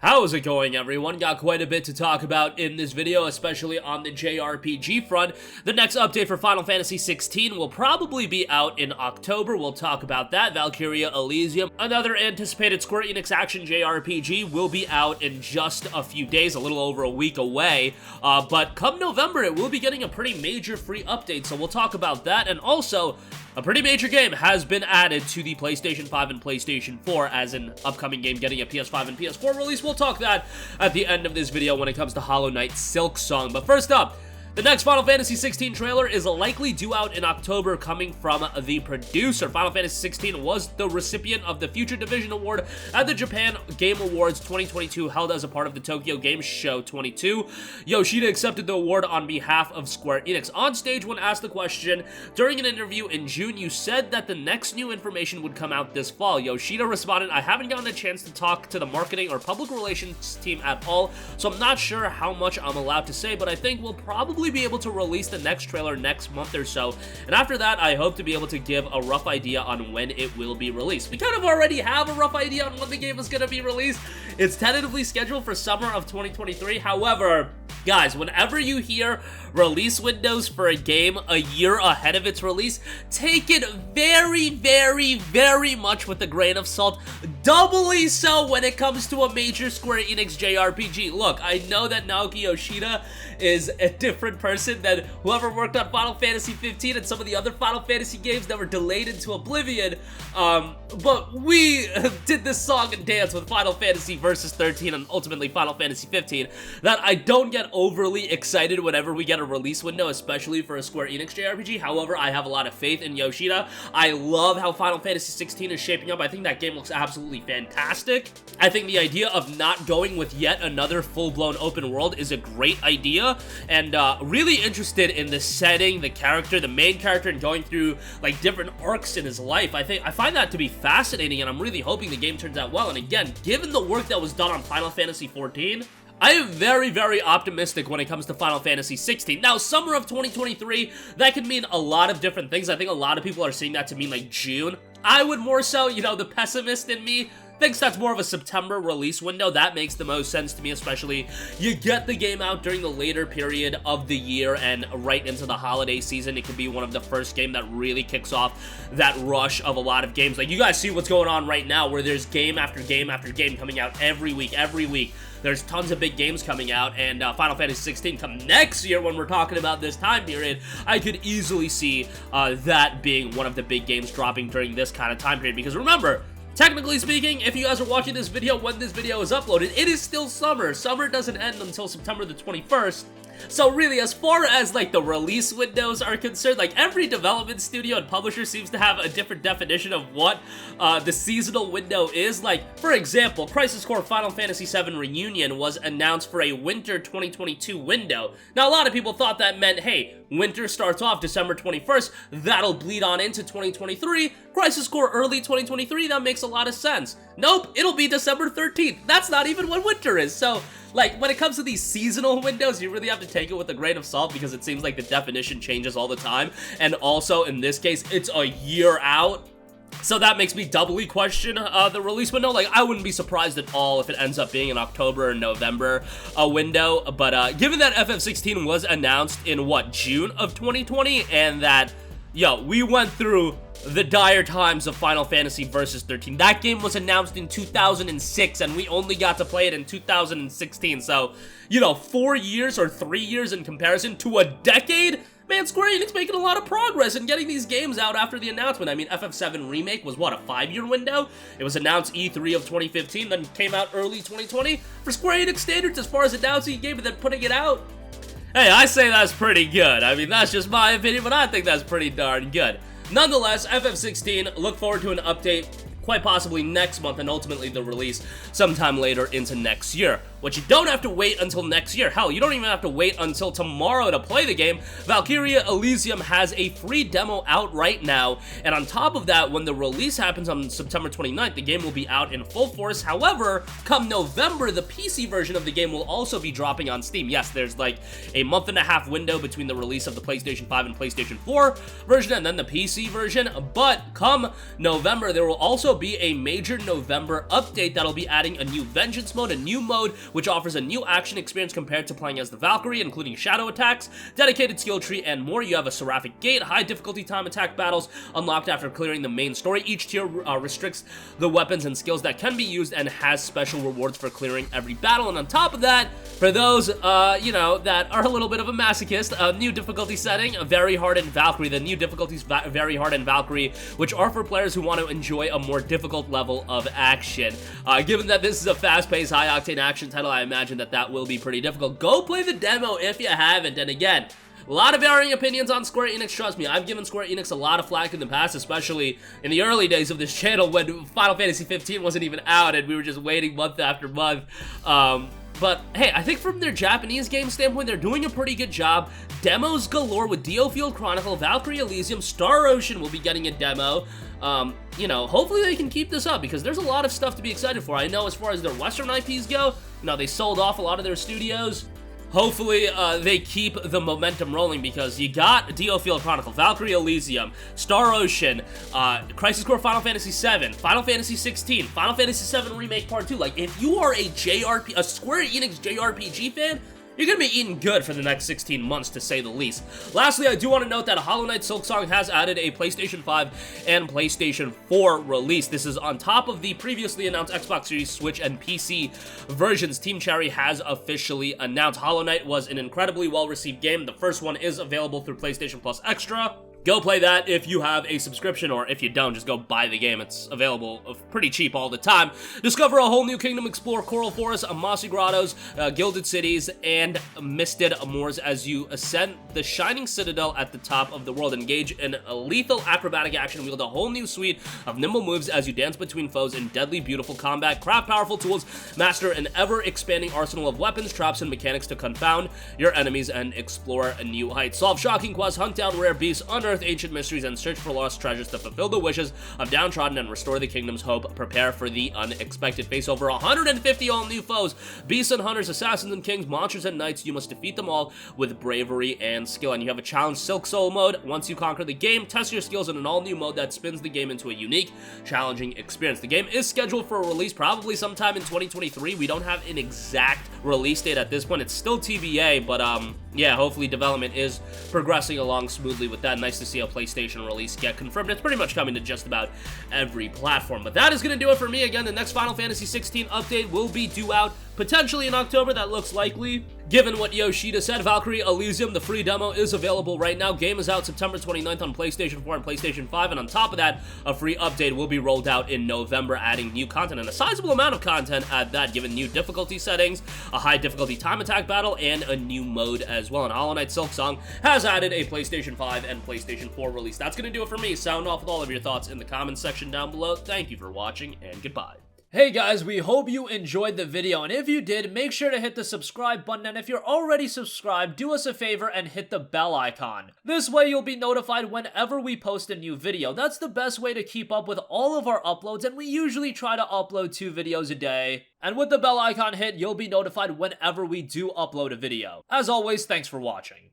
How's it going, everyone? Got quite a bit to talk about in this video, especially on the JRPG front. The next update for Final Fantasy 16 will probably be out in October. We'll talk about that. Valkyrie Elysium, another anticipated Square Enix action JRPG, will be out in just a few days, a little over a week away. But come November, it will be getting a pretty major free update, so we'll talk about that. And also, a pretty major game has been added to the PlayStation 5 and PlayStation 4 as an upcoming game getting a PS5 and PS4 release. We'll talk that at the end of this video when it comes to Hollow Knight Silksong. But first up, the next Final Fantasy 16 trailer is likely due out in October, coming from the producer. Final Fantasy 16 was the recipient of the Future Division Award at the Japan Game Awards 2022, held as a part of the Tokyo Game Show 22. Yoshida accepted the award on behalf of Square Enix. On stage, when asked the question, during an interview in June, you said that the next new information would come out this fall. Yoshida responded, "I haven't gotten a chance to talk to the marketing or public relations team at all, so I'm not sure how much I'm allowed to say, but I think we'll probably be able to release the next trailer next month or so, and after that I hope to be able to give a rough idea on when it will be released." We kind of already have a rough idea on when the game is going to be released. It's tentatively scheduled for summer of 2023. However, guys, whenever you hear release windows for a game a year ahead of its release, take it very, very, very much with a grain of salt. Doubly so when it comes to a major Square Enix JRPG. Look, I know that Naoki Yoshida is a different person than whoever worked on Final Fantasy 15 and some of the other Final Fantasy games that were delayed into oblivion, but we did this song and dance with Final Fantasy Versus 13 and ultimately Final Fantasy 15 that I don't get overly excited whenever we get a release window, especially for a Square Enix JRPG. However, I have a lot of faith in Yoshida. I love how Final Fantasy 16 is shaping up. I think that game looks absolutely fantastic. I think the idea of not going with yet another full-blown open world is a great idea, and really interested in the setting, the character, the main character, and going through like different arcs in his life. I find that to be fascinating, and I'm really hoping the game turns out well. And again, given the work that was done on Final Fantasy 14, I am very, very optimistic when it comes to Final Fantasy 16. Now, summer of 2023, that could mean a lot of different things. I think a lot of people are seeing that to mean like June. I would more so, you know, the pessimist in me thinks that's more of a September release window. That makes the most sense to me, especially you get the game out during the later period of the year and right into the holiday season. It could be one of the first game that really kicks off that rush of a lot of games. Like, you guys see what's going on right now, where there's game after game after game coming out every week. There's tons of big games coming out, and Final Fantasy 16 come next year when we're talking about this time period. I could easily see that being one of the big games dropping during this kind of time period, because remember, technically speaking, if you guys are watching this video when this video is uploaded, it is still summer. Summer doesn't end until September the 21st. So really, as far as like the release windows are concerned, like every development studio and publisher seems to have a different definition of what the seasonal window is. Like, for example, Crisis Core Final Fantasy VII Reunion was announced for a winter 2022 window. Now, a lot of people thought that meant, hey, winter starts off December 21st, that'll bleed on into 2023. Crisis Core early 2023, that makes a lot of sense. Nope, it'll be December 13th. That's not even when winter is. So, like, when it comes to these seasonal windows, you really have to take it with a grain of salt, because it seems like the definition changes all the time. And also, in this case, it's a year out. So that makes me doubly question the release window. Like, I wouldn't be surprised at all if it ends up being an October or November window. But given that FF16 was announced in, what, June of 2020, and that, we went through the dire times of Final Fantasy Versus 13. That game was announced in 2006, and we only got to play it in 2016. So, 4 years or 3 years in comparison to a decade? Man, Square Enix making a lot of progress in getting these games out after the announcement. I mean, FF7 Remake was, what, a 5-year window? It was announced E3 of 2015, then came out early 2020. For Square Enix standards, as far as announcing a game and then putting it out, hey, I say that's pretty good. I mean, that's just my opinion, but I think that's pretty darn good. Nonetheless, FF16, look forward to an update quite possibly next month, and ultimately the release sometime later into next year. which you don't have to wait until next year. Hell, you don't even have to wait until tomorrow to play the game. Valkyrie Elysium has a free demo out right now, and on top of that, when the release happens on September 29th, the game will be out in full force. However, come November, the PC version of the game will also be dropping on Steam. Yes, there's like a month-and-a-half window between the release of the PlayStation 5 and PlayStation 4 version and then the PC version, but come November, there will also be a major November update that'll be adding a new Vengeance mode, a new mode which offers a new action experience compared to playing as the Valkyrie, including shadow attacks, dedicated skill tree, and more. You have a seraphic gate, high difficulty time attack battles unlocked after clearing the main story. Each tier restricts the weapons and skills that can be used and has special rewards for clearing every battle. And on top of that, for those, you know, that are a little bit of a masochist, a new difficulty setting, very hard in Valkyrie. The new difficulties very hard in Valkyrie, which are for players who want to enjoy a more difficult level of action. Given that this is a fast-paced, high-octane action title, I imagine that will be pretty difficult. Go play the demo if you haven't, and again, a lot of varying opinions on Square Enix, trust me. I've given Square Enix a lot of flack in the past, especially in the early days of this channel when Final Fantasy 15 wasn't even out and we were just waiting month after month. But hey, I think from their Japanese game standpoint, they're doing a pretty good job. Demos galore with Diofield Chronicle, Valkyrie Elysium, Star Ocean will be getting a demo. You know, hopefully they can keep this up because there's a lot of stuff to be excited for. I know as far as their Western IPs go, you know, they sold off a lot of their studios. Hopefully, they keep the momentum rolling because you got Diofield Chronicle, Valkyrie Elysium, Star Ocean, Crisis Core Final Fantasy VII, Final Fantasy 16, Final Fantasy VII Remake Part 2. Like, if you are a Square Enix JRPG fan, you're gonna be eating good for the next 16 months, to say the least. Lastly, I do want to note that Hollow Knight Silksong has added a PlayStation 5 and PlayStation 4 release. This is on top of the previously announced Xbox Series, Switch, and PC versions. Team Cherry has officially announced. Hollow Knight was an incredibly well-received game. The first one is available through PlayStation Plus Extra. Go play that if you have a subscription, or if you don't, just go buy the game. It's available pretty cheap all the time. Discover a whole new kingdom, explore coral forests, mossy grottos, gilded cities, and misted moors as you ascend the shining citadel at the top of the world. Engage in a lethal acrobatic action, wield a whole new suite of nimble moves as you dance between foes in deadly beautiful combat, craft powerful tools, master an ever-expanding arsenal of weapons, traps, and mechanics to confound your enemies and explore a new height. Solve shocking quests, hunt down rare beasts, unearth ancient mysteries, and search for lost treasures to fulfill the wishes of downtrodden and restore the kingdom's hope. Prepare for the unexpected. Face over 150 all-new foes, beasts and hunters, assassins and kings, monsters and knights. You must defeat them all with bravery and skill. And you have a challenge Silksong mode. Once you conquer the game, test your skills in an all-new mode that spins the game into a unique, challenging experience. The game is scheduled for a release probably sometime in 2023. We don't have an exact release date at this point. It's still TBA, but yeah, hopefully development is progressing along smoothly with that. Nice to see a PlayStation release get confirmed. It's pretty much coming to just about every platform. But that is going to do it for me. Again, the next Final Fantasy 16 update will be due out potentially in October. That looks likely. Given what Yoshida said, Valkyrie Elysium, the free demo, is available right now. Game is out September 29th on PlayStation 4 and PlayStation 5, and on top of that, a free update will be rolled out in November, adding new content, and a sizable amount of content at that, given new difficulty settings, a high difficulty time attack battle, and a new mode as well. And Hollow Knight Silksong has added a PlayStation 5 and PlayStation 4 release. That's going to do it for me. Sound off with all of your thoughts in the comments section down below. Thank you for watching, and goodbye. Hey guys, we hope you enjoyed the video, and if you did, make sure to hit the subscribe button, and if you're already subscribed, do us a favor and hit the bell icon. This way you'll be notified whenever we post a new video. That's the best way to keep up with all of our uploads, and we usually try to upload 2 videos a day. And with the bell icon hit, you'll be notified whenever we do upload a video. As always, thanks for watching.